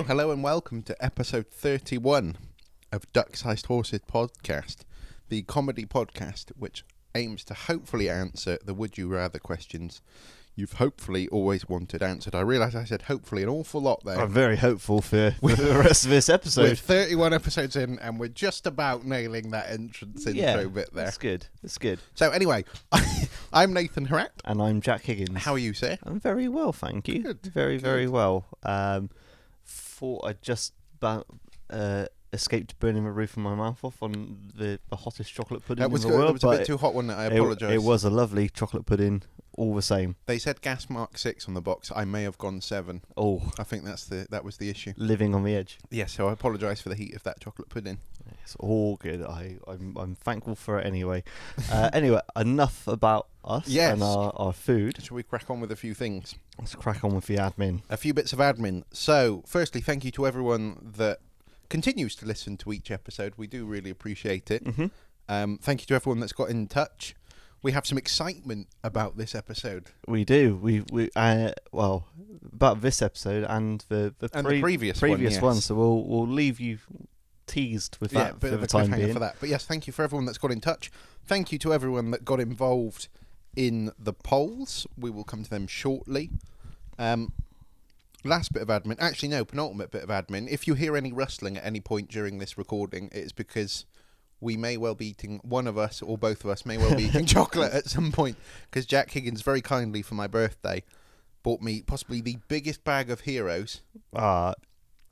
Hello and welcome to episode 31 of Duck-Sized Horses podcast, the comedy podcast which aims to hopefully answer the would you rather questions you've hopefully always wanted answered. I realise I said hopefully an awful lot there. I'm very hopeful for the rest of this episode. We're 31 episodes in and we're just about nailing that entrance intro bit there. That's good. That's good. So anyway, I'm Nathan Heratt. And I'm Jack Higgins. How are you, sir? I'm very well, thank you. Good. Very well. Thought I just about escaped burning the roof of my mouth off on the hottest chocolate pudding in the world. It was a bit too hot, wasn't it? I apologise. It was a lovely chocolate pudding, all the same. They said gas mark 6 on the box. I may have gone 7. Oh, I think that was the issue. living on the edge. Yeah, so I apologise for the heat of that chocolate pudding. It's all good. I'm thankful for it anyway. Anyway, enough about us and our food. Shall we crack on with a few things? Let's crack on with the admin. A few bits of admin. So, firstly, thank you to everyone that continues to listen to each episode. We do really appreciate it. Mm-hmm. Thank you to everyone that's got in touch. We have some excitement about this episode. We do. We about this episode and the previous one. So we'll leave you teased with that for the time being. For that. But yes, thank you for everyone that's got in touch. Thank you to everyone that got involved in the polls. We will come to them shortly. Last bit of admin. Actually, no, penultimate bit of admin. If you hear any rustling at any point during this recording, it's because we may well be eating, one of us or both of us may well be eating chocolate at some point, because Jack Higgins very kindly for my birthday bought me possibly the biggest bag of Heroes I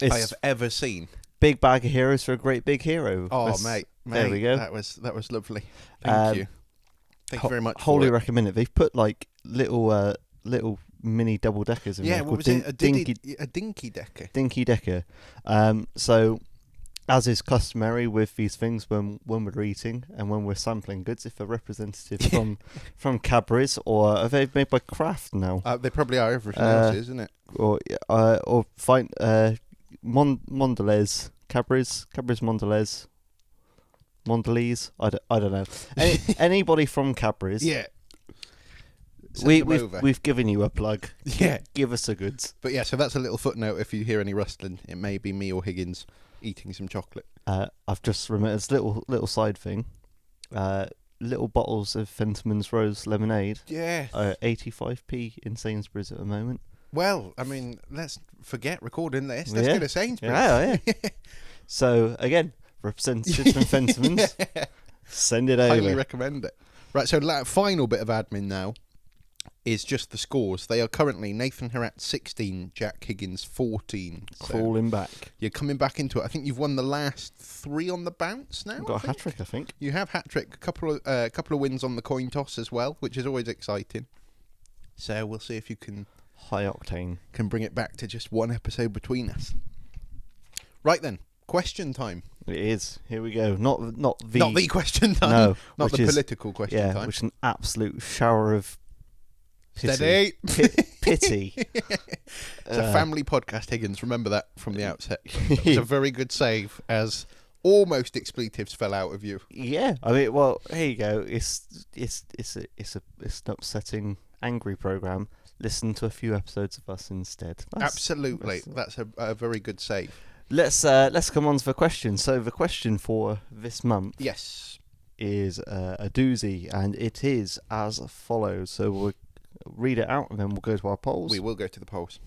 have ever seen. Big bag of Heroes for a great big hero. Oh, mate, there we go. That was lovely. Thank you. Thank you very much. Wholly recommend it. They've put like little mini double deckers in there. Yeah, what was it? A dinky decker. Dinky decker. So, as is customary with these things when we're eating and when we're sampling goods, if they're representative from Cadbury's or are they made by Kraft now? They probably are. Everything else is, isn't it? Or find Mondelez. Cadbury's Mondelez. I don't know. Anybody from Cadbury's? Yeah. We've given you a plug. Yeah. Give us the goods. But yeah, so that's a little footnote. If you hear any rustling, it may be me or Higgins eating some chocolate. I've just remembered this little side thing. Little bottles of Fentimans Rose lemonade. Yeah. 85p in Sainsbury's at the moment. Well, I mean, let's forget recording this. Let's go to Sainsbury's. Yeah. So again, representatives from Fentimans, send it over. Highly recommend it. Right, so final bit of admin now is just the scores. They are currently Nathan Heratt 16, Jack Higgins 14. So Crawling back. You're coming back into it. I think you've won the last 3 on the bounce now. Got a hat trick, I think. You have hat trick. A couple of wins on the coin toss as well, which is always exciting. So we'll see if you can high octane bring it back to just one episode between us. Right then, question time. It is. Here we go. Not the question time. No, not the political question time. Yeah, which is an absolute shower of Steady. Pity. It's a family podcast, Higgins. Remember that from the outset. It was a very good save, as almost expletives fell out of you. Yeah, I mean, well, here you go. It's an upsetting, angry program. Listen to a few episodes of us instead. Absolutely, that's a very good save. Let's come on to the question. So the question for this month, yes, is a doozy, and it is as follows. So we'll read it out, and then we'll go to our polls. We will go to the polls.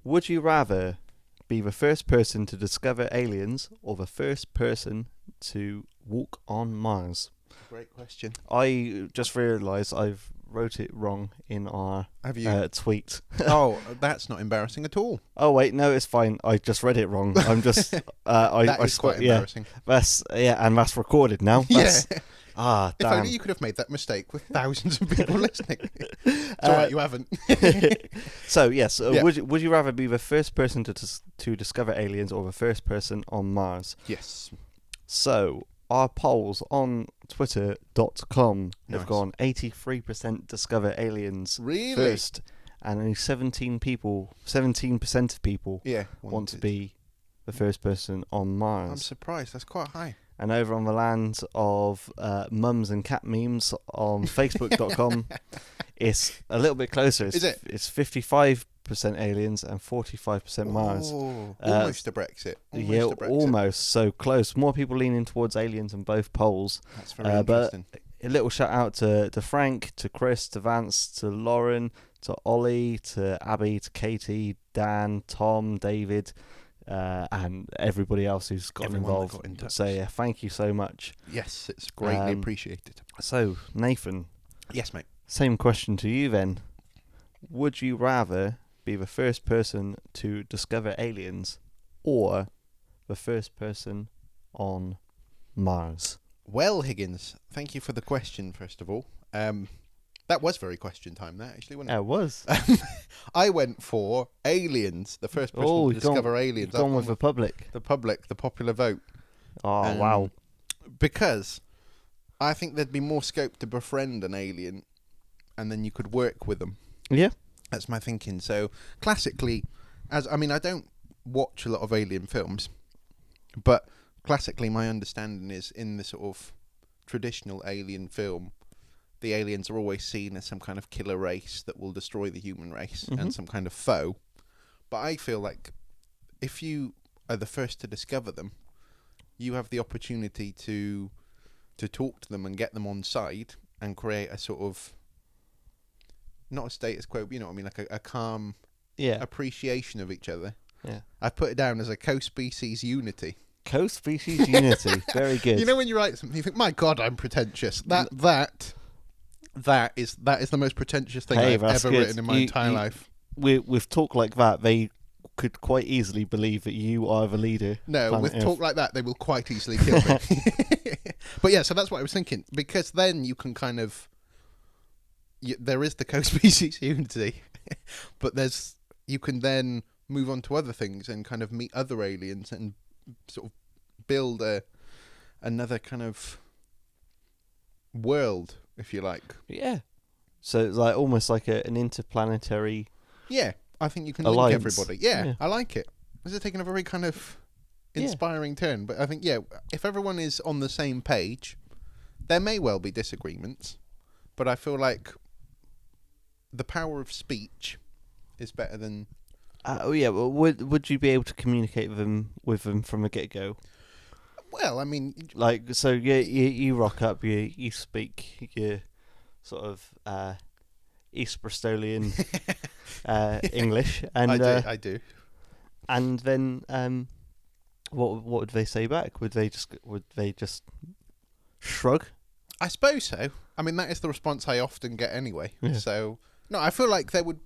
Would you rather be the first person to discover aliens or the first person to walk on Mars? Great question. I just realised I've wrote it wrong in our tweet. Oh, that's not embarrassing at all. Oh wait, no, it's fine. I just read it wrong. I'm just that is quite embarrassing. And that's recorded now. That's, yeah. Damn. If only you could have made that mistake with thousands of people listening. It's alright, you haven't. So yes, would you rather be the first person to discover aliens or the first person on Mars? Yes. So our polls on Twitter.com have gone 83% discover aliens first, and only 17% of people want to be the first person on Mars. I'm surprised. That's quite high. And over on the land of mums and cat memes on Facebook.com, it's a little bit closer. It's 55% aliens and 45% Mars. Oh, almost a Brexit. Yeah, almost so close. More people leaning towards aliens on both poles. That's very interesting. But a little shout out to Frank, to Chris, to Vance, to Lauren, to Ollie, to Abby, to Katie, Dan, Tom, David, and everybody else who's gotten Everyone that involved. got in touch. So yeah, thank you so much. Yes, it's greatly appreciated. So Nathan, Yes, mate. same question to you then. Would you rather be the first person to discover aliens or the first person on Mars? Well, Higgins, thank you for the question, first of all. That was very question time, that, actually, wasn't it? It was. I went for aliens, the first person to you've discover aliens. You've gone with the public. The public, the popular vote. Oh, wow. Because I think there'd be more scope to befriend an alien, and then you could work with them. Yeah. That's my thinking. So, classically, I don't watch a lot of alien films, but classically, my understanding is in the sort of traditional alien film, the aliens are always seen as some kind of killer race that will destroy the human race and some kind of foe. But I feel like if you are the first to discover them, you have the opportunity to talk to them and get them on side and create a sort of, not a status quo, but you know what I mean, like a calm appreciation of each other. Yeah. I put it down as a co-species unity. Co-species unity. Very good. You know when you write something, you think, "My God, I'm pretentious." That is the most pretentious thing I've ever written in my entire life. With talk like that, they could quite easily believe that you are the leader. No, with talk like that, they will quite easily kill me. But yeah, so that's what I was thinking, because then you can kind of, there is the co-species unity, but you can then move on to other things and kind of meet other aliens and sort of build another kind of world, if you like. Yeah. So it's like almost like an interplanetary. Yeah, I think you can alliance. link everybody. Yeah, I like it. This is taking a very kind of inspiring turn, but I think if everyone is on the same page, there may well be disagreements, but I feel like the power of speech is better than. Well, would you be able to communicate with them from the get go? Well, I mean, like, so you rock up, you speak your sort of East Bristolian English, and I do. And then what would they say back? Would they just shrug? I suppose so. I mean, that is the response I often get anyway. Yeah. So no, I feel like there would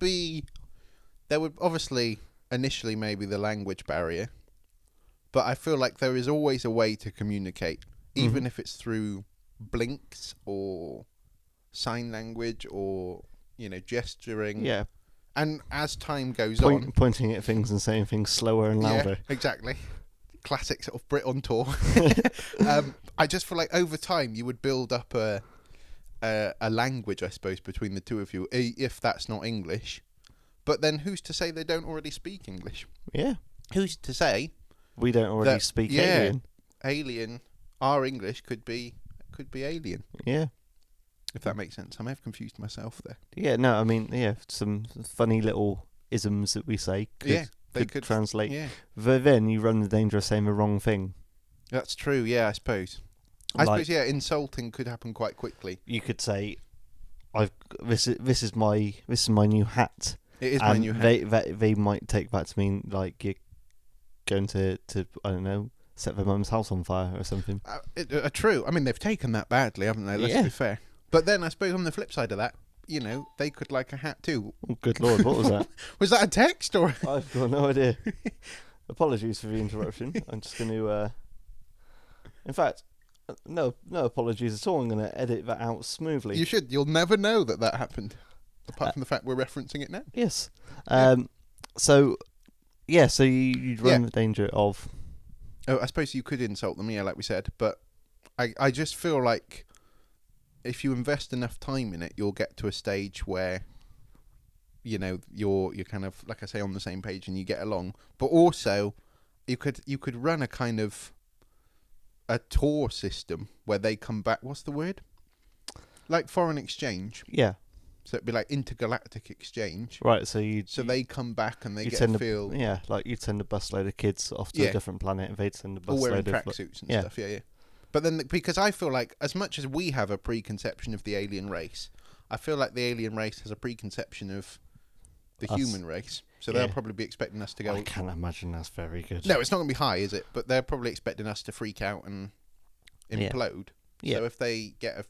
obviously initially maybe the language barrier, but I feel like there is always a way to communicate, even if it's through blinks or sign language or gesturing. Yeah. And as time goes on, pointing at things and saying things slower and louder. Yeah, exactly. Classic sort of Brit on tour. I just feel like over time you would build up a language, I suppose, between the two of you, if that's not English. But then who's to say they don't already speak English? Yeah. Who's to say we don't already speak alien? Alien, our English could be alien. Yeah. If that makes sense. I may have confused myself there. Yeah, no, I mean, some funny little isms that we say could translate. Yeah. But then you run the danger of saying the wrong thing. That's true, yeah, I suppose. Insulting could happen quite quickly. You could say, this is my new hat. It is my new hat. They might take that to mean like you're going to I don't know, set their mum's house on fire or something. True. I mean, they've taken that badly, haven't they? Let's be fair. But then I suppose on the flip side of that, they could like a hat too. Oh, good Lord, what was that? Was that a text or? I've got no idea. Apologies for the interruption. I'm just going to. In fact, no apologies at all. I'm going to edit that out smoothly. You should. You'll never know that happened, apart from the fact we're referencing it now. Yes. So you'd run the danger of. Oh, I suppose you could insult them, like we said, but I just feel like if you invest enough time in it, you'll get to a stage where, you're kind of, like I say, on the same page and you get along. But also, you could run a kind of a tour system where they come back. What's the word? Like foreign exchange. Yeah. So it'd be like intergalactic exchange. Right, so they come back and they you'd get send to feel like you'd send a busload of kids off to Yeah. a different planet, and they'd send a all wearing busload of tracksuits and yeah. stuff. Yeah. But then, because I feel like, as much as we have a preconception of the alien race, I feel like the alien race has a preconception of the Us. human race. So Yeah. they'll probably be expecting us to go. I can't imagine that's very good. No, it's not going to be high, is it? But they're probably expecting us to freak out and Yeah. implode. Yeah. So if they get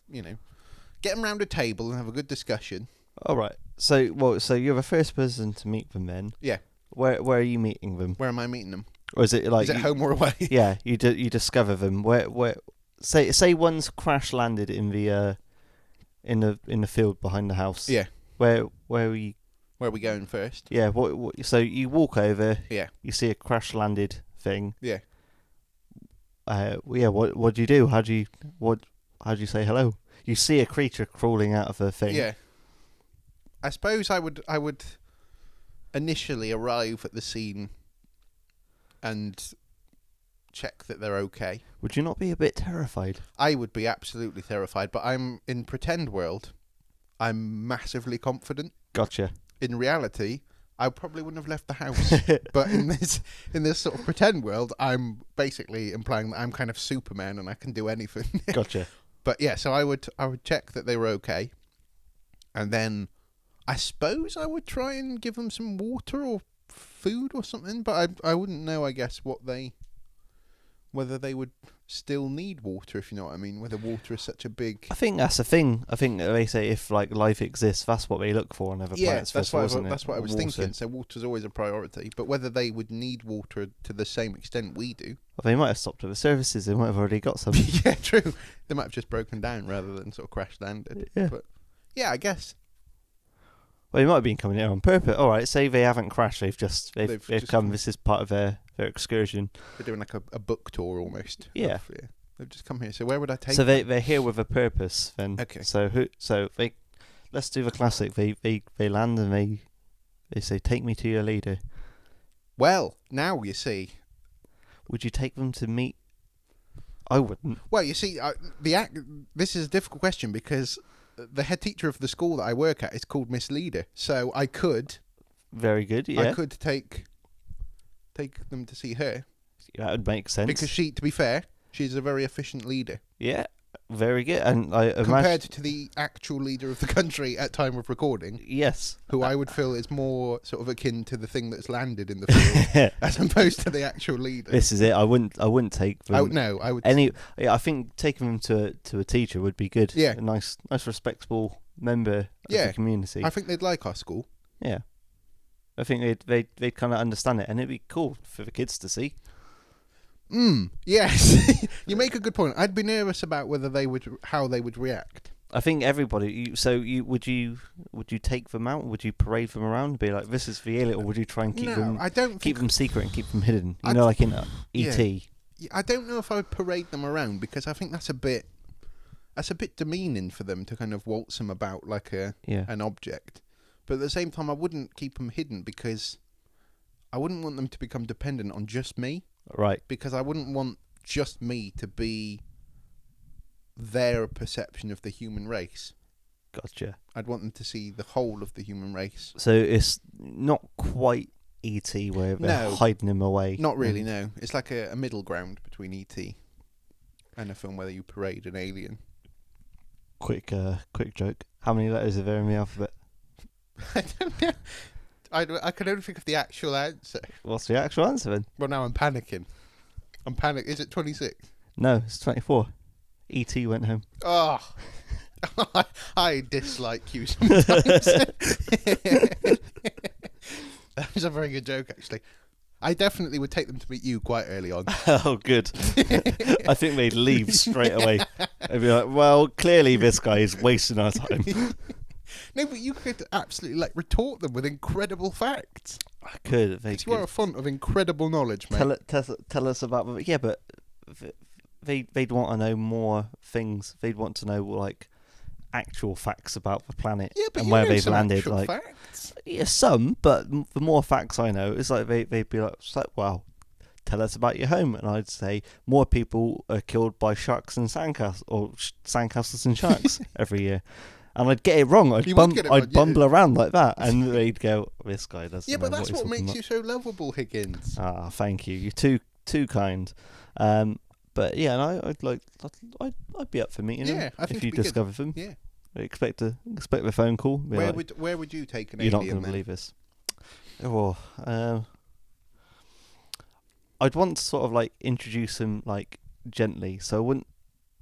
get them round a table and have a good discussion. All right. So you're the first person to meet them then. Yeah. Where are you meeting them? Where am I meeting them? Or is it like Is it home or away? Yeah, you discover them. Where say one's crash landed in the field behind the house. Yeah. Where are you? Where are we going first? Yeah. What? So you walk over. Yeah. You see a crash landed thing. Yeah. Yeah. What do you do? How do you say hello? You see a creature crawling out of a thing. Yeah. I suppose I would initially arrive at the scene and check that they're okay. Would you not be a bit terrified? I would be absolutely terrified, but I'm in pretend world. I'm massively confident. Gotcha. In reality, I probably wouldn't have left the house. But in this sort of pretend world, I'm basically implying that I'm kind of Superman and I can do anything. Gotcha. But yeah, so I would check that they were okay, and then I suppose I would try and give them some water or food or something. But I wouldn't know, I guess, whether they would still need water, if you know what I mean. Whether water is such a big. I think that's the thing. I think they say if like life exists, that's what they look for on other planets. That's what what I was Water. thinking. So water's always a priority. But whether they would need water to the same extent we do. Well, they might have stopped at the services. They might have already got some. Yeah, true. They might have just broken down rather than sort of crash landed. Yeah. But yeah, I guess. Well, they might have been coming here on purpose. All right, say they haven't crashed. They've just come. This is part of their excursion. They're doing like a book tour almost. Yeah. Yeah. They've just come here. So where would I take So them? they're here with a purpose. Then. Okay. So they let's do the classic. They land and they say, "Take me to your leader." Well, now you see. Would you take them to meet? I wouldn't. Well, you see, this is a difficult question because the head teacher of the school that I work at is called Miss Leader. So I could. Very good. Yeah. I could take them to see her. That would make sense. Because to be fair, she's a very efficient leader. Yeah. Very good. And I imagine Compared to the actual leader of the country at time of recording, yes, who I would feel is more sort of akin to the thing that's landed in the field as opposed to the actual leader. This is it. I wouldn't take them. No, I would. I think taking them to a teacher would be good. Yeah. A nice respectable member of the community. I think they'd like our school. Yeah. I think they'd kind of understand it, and it'd be cool for the kids to see. Yes. You make a good point. I'd be nervous about how they would react. I think everybody. Would you take them out? Would you parade them around and be like, "This is the alien," or would you try and keep them secret and keep them hidden? Like in E.T. Yeah, I don't know if I would parade them around because I think that's a bit demeaning for them to kind of waltz them about like an object. But at the same time, I wouldn't keep them hidden because I wouldn't want them to become dependent on just me. Right. Because I wouldn't want just me to be their perception of the human race. Gotcha. I'd want them to see the whole of the human race. So it's not quite E.T. where they're hiding him away. Not really, no. It's like a middle ground between E.T. and a film where you parade an alien. Quick joke. How many letters are there in the alphabet? I don't know. I can only think of the actual answer. What's the actual answer then? Well, now I'm panicking. Is it 26? No, it's 24. E.T. went home. Oh, I dislike you sometimes. That was a very good joke, actually. I definitely would take them to meet you quite early on. Oh, good. I think they'd leave straight away. They'd be like, well, clearly this guy is wasting our time. No, but you could absolutely retort them with incredible facts. I could. You are a font of incredible knowledge, mate. Tell us about them. Yeah, but they'd want to know more things. They'd want to know actual facts about the planet and where they've landed. Facts. Yeah, some, but the more facts I know, it's like they'd be like, well, tell us about your home, and I'd say more people are killed by sharks and sandcastles and sharks every year. And I'd get it wrong. You would get it wrong, I'd bumble around like that, and they'd go, "This guy doesn't." Yeah, but know that's what what he's makes talking you so lovable, Higgins. about." Ah, thank you. You're too kind. But yeah, and I'd be up for meeting Yeah, him I think if you it'd be good. discovered him. Yeah. I expect the phone call. Be like, Where would you take an you're not alien going to then? believe this. Oh, I'd want to sort of like introduce him like gently, so I wouldn't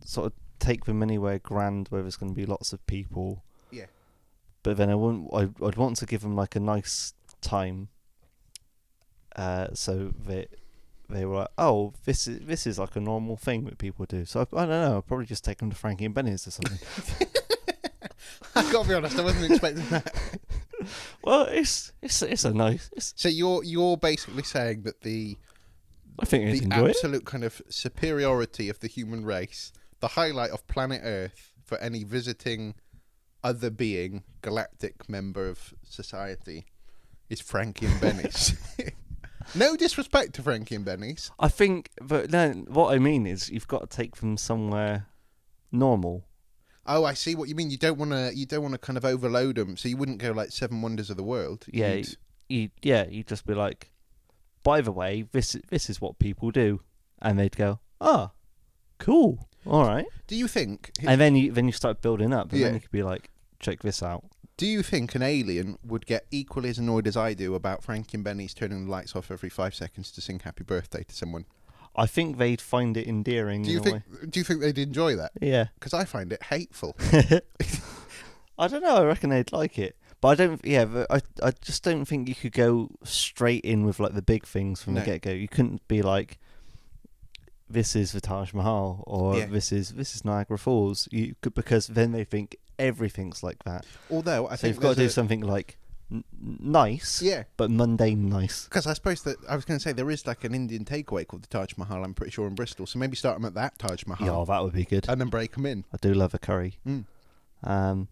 sort of take them anywhere grand where there's going to be lots of people. Yeah. But then I'd want to give them like a nice time. So they were like, oh, this is like a normal thing that people do. So I don't know. I'll probably just take them to Frankie and Benny's or something. I gotta be honest, I wasn't expecting that. Well, it's a nice. So you're basically saying that the I think they'd enjoy it. absolute kind of superiority of the human race, the highlight of planet Earth for any visiting other being, galactic member of society, is Frankie and Benny's. No disrespect to Frankie and Benny's. I think, but then what I mean is you've got to take them somewhere normal. Oh, I see what you mean. You don't want to kind of overload them, so you wouldn't go like Seven Wonders of the World. Yeah, you'd just be like, by the way, this is what people do, and they'd go, oh, cool, all right. Do you think? And then you start building up, and Yeah. then you could be like, check this out. Do you think an alien would get equally as annoyed as I do about Frankie and Benny's turning the lights off every 5 seconds to sing Happy Birthday to someone? I think they'd find it endearing. Do you think they'd enjoy that? Yeah. Because I find it hateful. I don't know. I reckon they'd like it, but I don't. Yeah, but I just don't think you could go straight in with like the big things from the No. get go. You couldn't be like, this is the Taj Mahal or Yeah. this is Niagara Falls. You could, because then they think everything's like that. Although I So think you've got to do there's something like nice, Yeah, but mundane nice. because I suppose that I was going to say there is like an Indian takeaway called the Taj Mahal. I'm pretty sure in Bristol. So maybe start them at that Taj Mahal Yeah, that would be good. and then break them in. I do love a curry. Mm.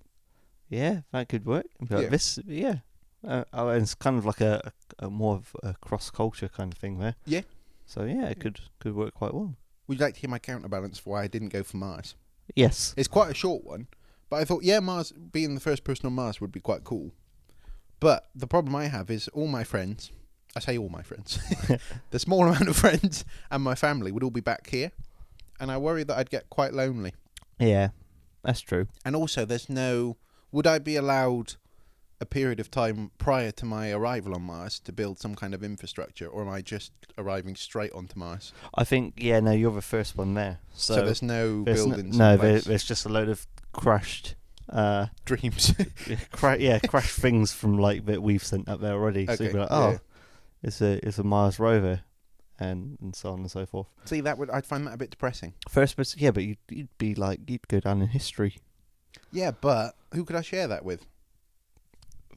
Yeah, that could work. But Yeah. this, yeah. And it's kind of like a more of a cross culture kind of thing there. Yeah. So yeah, it could work quite well. Would you like to hear my counterbalance for why I didn't go for Mars? Yes. It's quite a short one, but I thought, yeah, Mars, being the first person on Mars would be quite cool. But the problem I have is all my friends, I say all my friends, the small amount of friends and my family would all be back here, and I worry that I'd get quite lonely. Yeah, that's true. And also, would I be allowed a period of time prior to my arrival on Mars to build some kind of infrastructure, or am I just arriving straight onto Mars? I think you're the first one there. So there's no buildings. No, in place? there's just a load of crashed. Dreams. Crash things from like that we've sent up there already. So Okay, you'd be like, yeah. it's a Mars rover, and so on and so forth. See, I'd find that a bit depressing. First person, yeah, but you'd go down in history. Yeah, but who could I share that with?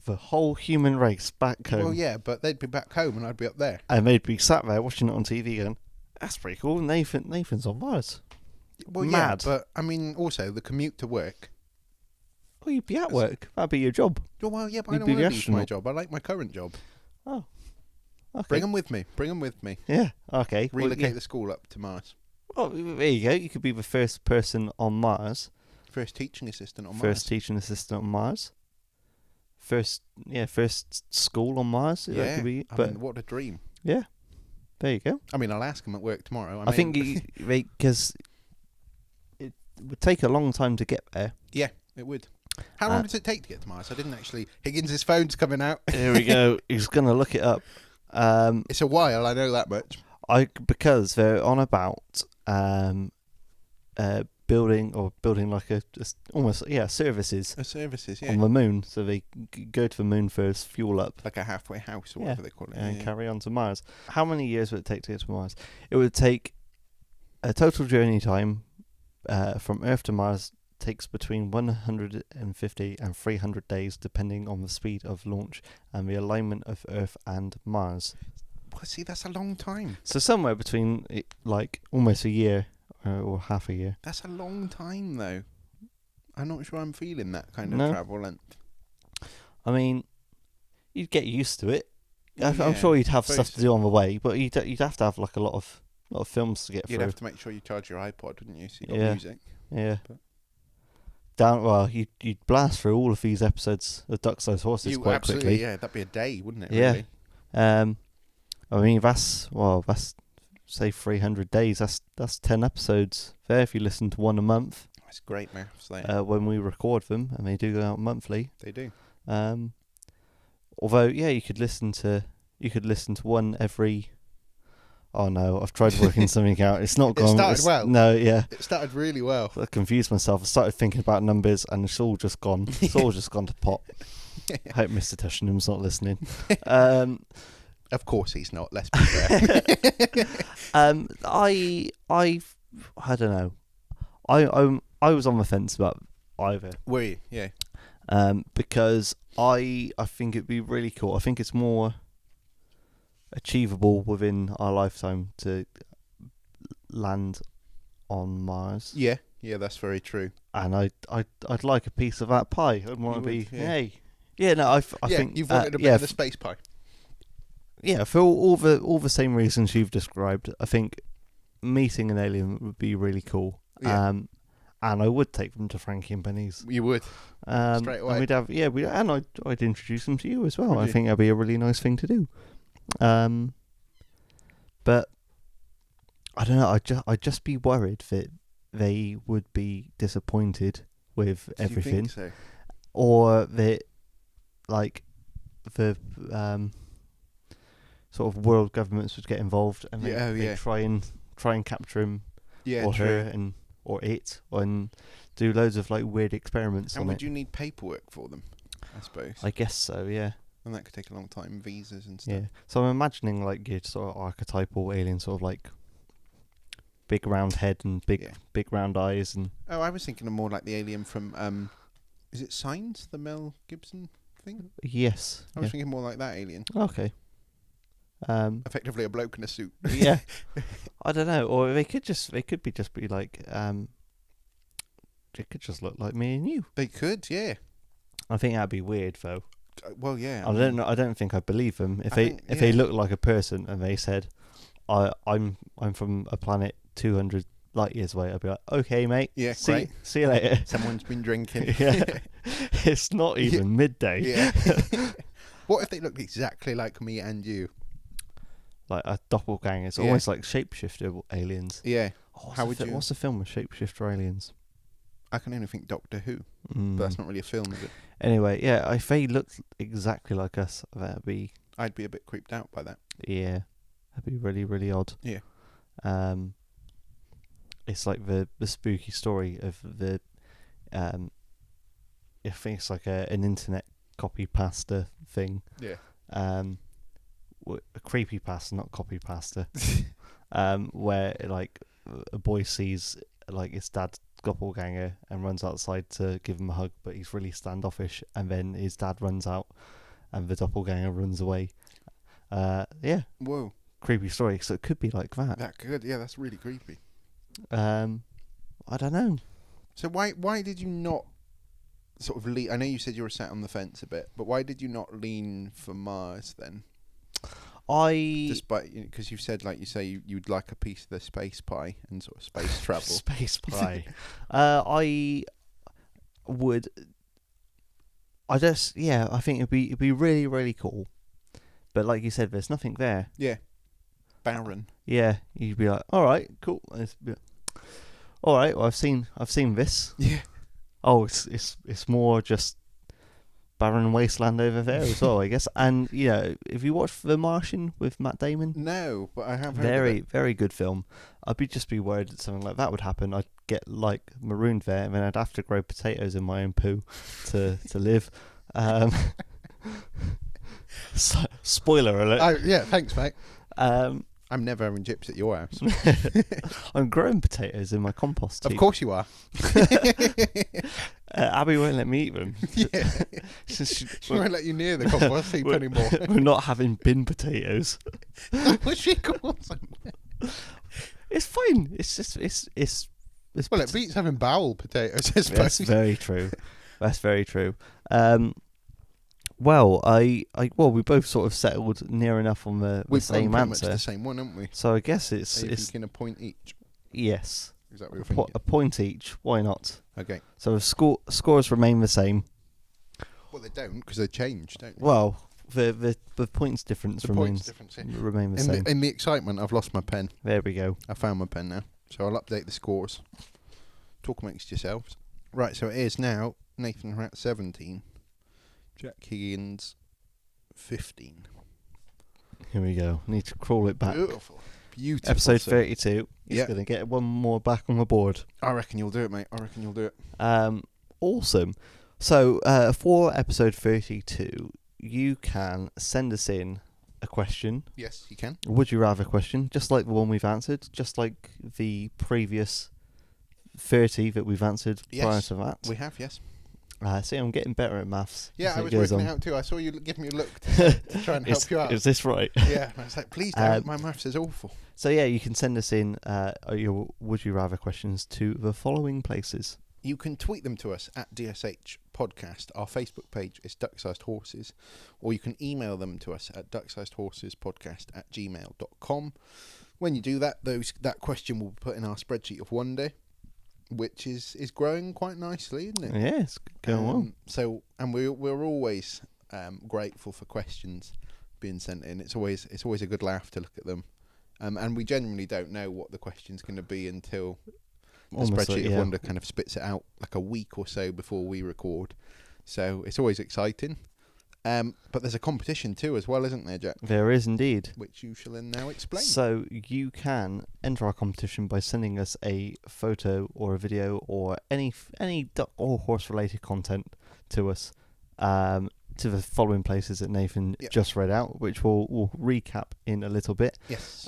The whole human race back home. Well, yeah, but they'd be back home and I'd be up there. And they'd be sat there watching it on TV going, that's pretty cool. Nathan's on Mars. Well, Mad. yeah, but I mean, also the commute to work. Oh, you'd be at work. That'd be your job. Oh, well, yeah, but I You'd don't be want the to leave my astronaut. job. I like my current job. Oh. Okay. Bring them with me. Bring them with me. Yeah. Okay. Relocate the school up to Mars. Well, there you go. You could be the first person on Mars. First teaching assistant on Mars. First teaching assistant on Mars. First school on Mars. That Yeah, could be, I but mean, what a dream. yeah, there you go. I mean, I'll ask them at work tomorrow. I think because it would take a long time to get there. Yeah, it would. How long does it take to get to Mars? I didn't actually... Higgins' phone's coming out. Here we go. He's gonna look it up. It's a while, I know that much. Because they're on about building like almost services Services, yeah. on the moon. So they go to the moon first, fuel up, Like a halfway house or Yeah, whatever they call it. and yeah. carry on to Mars. How many years would it take to get to Mars? It would take a total journey time from Earth to Mars takes between 150 and 300 days, depending on the speed of launch and the alignment of Earth and Mars. Well, see, that's a long time. So somewhere between like almost a year or half a year. That's a long time, though. I'm not sure I'm feeling that kind of No. travel length. I mean, you'd get used to it. Well, I'm yeah, sure you'd have suppose stuff to do on the way, but you'd have to have like a lot of films to get You'd through. have to make sure you charge your iPod, wouldn't you? So you got Yeah. music. Yeah. But- you'd blast through all of these episodes of Ducks, Those Horses You quite absolutely, quickly. yeah, that'd be a day, wouldn't it? Yeah. Really? I mean, that's say 300 days. That's 10 episodes there if you listen to one a month. That's great maths there. When we record them, and they do go out monthly. They do. Although, yeah, you could listen to one every. Oh no, I've tried working something out. It's not gone. Started well. No, yeah. It started really well. I confused myself. I started thinking about numbers, and it's all just gone. It's all just gone to pot. I hope Mr. Tushenham's not listening. Of course he's not. Let's be fair. I don't know. I was on the fence about either. Were you? Yeah. Because I think it'd be really cool. I think it's more achievable within our lifetime to land on Mars. Yeah. Yeah, that's very true. And I'd like a piece of that pie. I'd want to be, yeah. hey. Yeah, no, I think you've wanted a bit of the space pie. Yeah, for all the same reasons you've described, I think meeting an alien would be really cool. Yeah. And I would take them to Frankie and Benny's. You would. Straight away. And I'd introduce them to you as well. Would I you? think that'd be a really nice thing to do. But I don't know. I'd just be worried that they would be disappointed with everything, Do you think so? or that like the sort of world governments would get involved and they try and capture him or true. her or it and do loads of like weird experiments And on would it. you need paperwork for them? I suppose. I guess so, yeah. And that could take a long time. Visas and stuff. Yeah. So I'm imagining like your sort of archetypal alien, sort of like big round head and big round eyes and. Oh, I was thinking of more like the alien from is it Signs, the Mel Gibson thing? Yes. I was thinking more like that alien. Okay. Effectively a bloke in a suit. Yeah. I don't know, or they could be like it could just look like me and you. They could, yeah. I think that'd be weird though. Well, yeah. I don't know. I don't think I'd believe them if I they looked like a person and they said, I'm from a planet 200 light years away. I'd be like, okay, mate. Yeah, see great. See you later. Someone's been drinking. Yeah. It's not even midday. Yeah. What if they looked exactly like me and you? Like a doppelganger. It's almost like shapeshifter aliens. Yeah. Oh, How would you? What's the film with shapeshifter aliens? I can only think Doctor Who, Mm. but that's not really a film, is it? Anyway, yeah, if they looked exactly like us, that'd be I'd be a bit creeped out by that. that'd be really, really odd. Yeah. It's like the spooky story of the I think it's like an internet copy pasta thing. Yeah. A creepy pasta, not copy pasta. Where like a boy sees like his dad's doppelganger and runs outside to give him a hug, but he's really standoffish, and then his dad runs out and the doppelganger runs away. Yeah. Whoa. Creepy story. So it could be like that. That could. Yeah, that's really creepy. I don't know. So why did you not sort of lean? I know you said you were sat on the fence a bit, but why did you not lean for Mars then? Despite, because you said, like you say, you'd like a piece of the space pie and sort of space travel. Space pie. I would. I think it'd be really, really cool. But like you said, there's nothing there. Yeah. Barren. Yeah, you'd be like, all right, cool. All right, well, I've seen this. Yeah. Oh, it's more just barren wasteland over there as well, I guess. And if you watch The Martian with Matt Damon, No, but I have heard very, of it. very good film. I'd be worried that something like that would happen. I'd get like marooned there, and then I'd have to grow potatoes in my own poo to live. Spoiler alert. Oh, yeah, thanks, mate. Um, I'm never having chips at your house. I'm growing potatoes in my compost heap. Of course you are. Abby won't let me eat them. Yeah. She won't let you near the compost heap anymore. We're not having bin potatoes. What she calls them? It's fine. It's just it's Well, it beats having bowel potatoes, I suppose. That's very true. That's very true. Well, we both sort of settled near enough on the We've same pretty much answer. the same one, haven't we? So I guess it's If you can a point each. yes. Is that what you're thinking? A point each. Why not? Okay. So if scores remain the same. Well, they don't because they change, don't they? Well, the points difference remain the same. In the excitement, I've lost my pen. There we go. I found my pen now, so I'll update the scores. Talk amongst yourselves. Right, so it is now Nathan Hratt 17, Jack Higgins 15. Here we go. Need to crawl it back. Beautiful. Episode 32. He's Yeah. going to get one more back on the board. I reckon you'll do it, mate. I reckon you'll do it. Awesome. So for episode 32, you can send us in a question. Yes, you can. Would you rather question, just like the one we've answered, just like the previous 30 that we've answered prior to that. We have, yes. See, I'm getting better at maths. Yeah, I was goes working on. it out too. I saw you give me a look to try and help you out. Is this right? Yeah, I was like, please don't. My maths is awful. So yeah, you can send us in your would you rather questions to the following places. You can tweet them to us at DSH Podcast. Our Facebook page is Duck-Sized Horses, or you can email them to us at ducksizedhorsespodcast@gmail.com. When you do that, that question will be put in our spreadsheet of wonder, which is growing quite nicely, isn't it? Yeah, it's going well. So, and we're always grateful for questions being sent in. It's always a good laugh to look at them, and we genuinely don't know what the question's going to be until the spreadsheet of wonder kind of spits it out like a week or so before we record. So it's always exciting. But there's a competition too as well, isn't there, Jack? There is indeed. Which you shall now explain. So you can enter our competition by sending us a photo or a video or any duck or horse related content to us to the following places that Nathan just read out, which we'll recap in a little bit. Yes.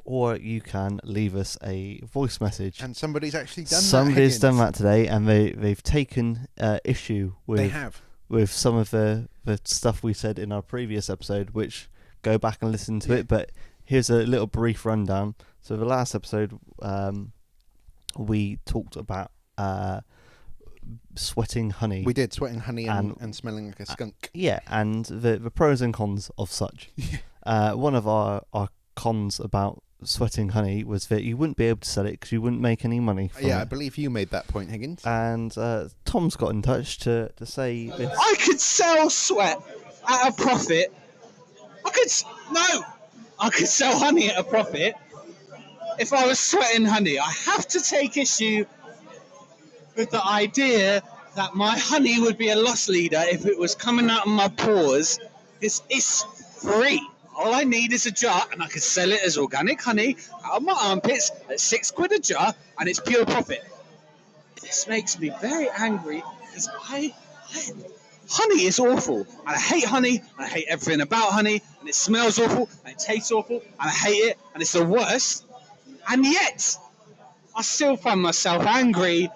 Or you can leave us a voice message. And somebody's actually done that. Somebody's done that today, and they've taken issue with. They have. With some of the stuff we said in our previous episode, which go back and listen to it. But here's a little brief rundown. So the last episode, we talked about sweating honey. We did, sweating honey and smelling like a skunk. Yeah, and the pros and cons of such. One of our cons about sweating honey was that you wouldn't be able to sell it because you wouldn't make any money from it. I believe you made that point, Higgins. And Tom's got in touch to say this. I could sell sweat at a profit. I could sell honey at a profit if I was sweating honey. I have to take issue with the idea that my honey would be a loss leader if it was coming out of my pores. It's free. All I need is a jar, and I can sell it as organic honey out of my armpits at £6 a jar, and it's pure profit. This makes me very angry because honey is awful, and I hate honey, and I hate everything about honey, and it smells awful, and it tastes awful, and I hate it, and it's the worst. And yet, I still find myself angry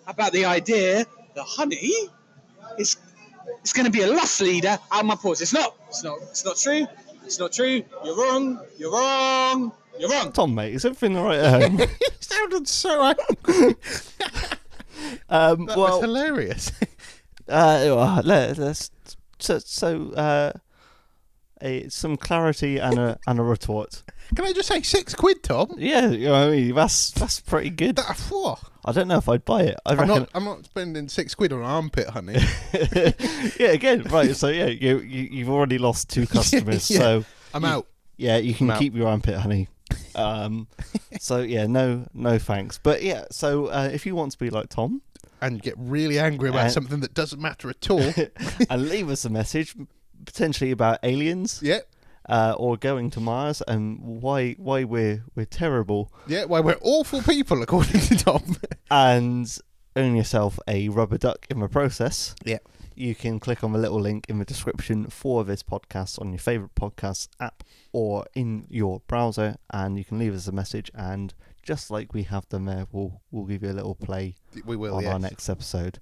about the idea that honey is going to be a loss leader out of my pores. It's not true. It's not true. You're wrong. You're wrong. You're wrong. Tom, mate, is everything all right at home? You sounded so angry. That was hilarious. Let's some clarity and a retort. Can I just say £6, Tom? Yeah, you know what I mean, that's pretty good. I don't know if I'd buy it. I'm not spending £6 on armpit honey. Yeah, again, right. So yeah, you've already lost 2 customers. Yeah, so I'm out. Yeah, you can keep your armpit honey. So yeah, no thanks. But yeah, so if you want to be like Tom and get really angry about something that doesn't matter at all, and leave us a message, potentially about aliens. Yeah. Or going to Mars, and why we're terrible. Yeah, why we're awful people, according to Tom. And earn yourself a rubber duck in the process. Yeah. You can click on the little link in the description for this podcast on your favourite podcast app or in your browser, and you can leave us a message, and just like we have done there, we'll give you a little play on our next episode.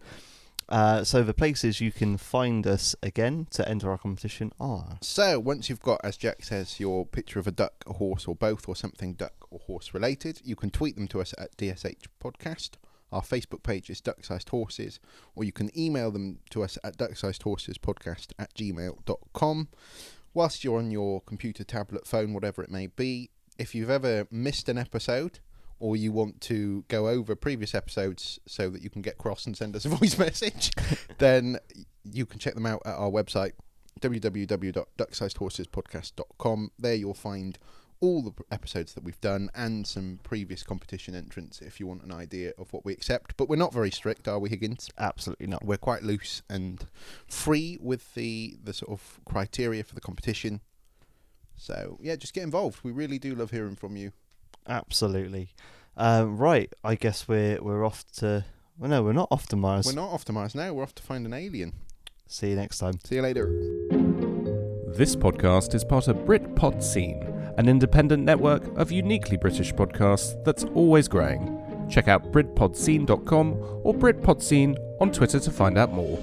So the places you can find us again to enter our competition are... So once you've got, as Jack says, your picture of a duck, a horse or both, or something duck or horse related, you can tweet them to us at DSH Podcast. Our Facebook page is Duck-Sized Horses, or you can email them to us at ducksizedhorsespodcast@gmail.com. Whilst you're on your computer, tablet, phone, whatever it may be, if you've ever missed an episode, or you want to go over previous episodes so that you can get cross and send us a voice message, then you can check them out at our website, www.ducksizedhorsespodcast.com. There you'll find all the episodes that we've done and some previous competition entrants if you want an idea of what we accept. But we're not very strict, are we, Higgins? Absolutely not. We're quite loose and free with the sort of criteria for the competition. So, yeah, just get involved. We really do love hearing from you. Absolutely. Right, I guess we're off to... Well, no, we're not off to Mars. We're not off to Mars now. We're off to find an alien. See you next time. See you later. This podcast is part of Britpod Scene, an independent network of uniquely British podcasts that's always growing. Check out BritpodScene.com or Britpod Scene on Twitter to find out more.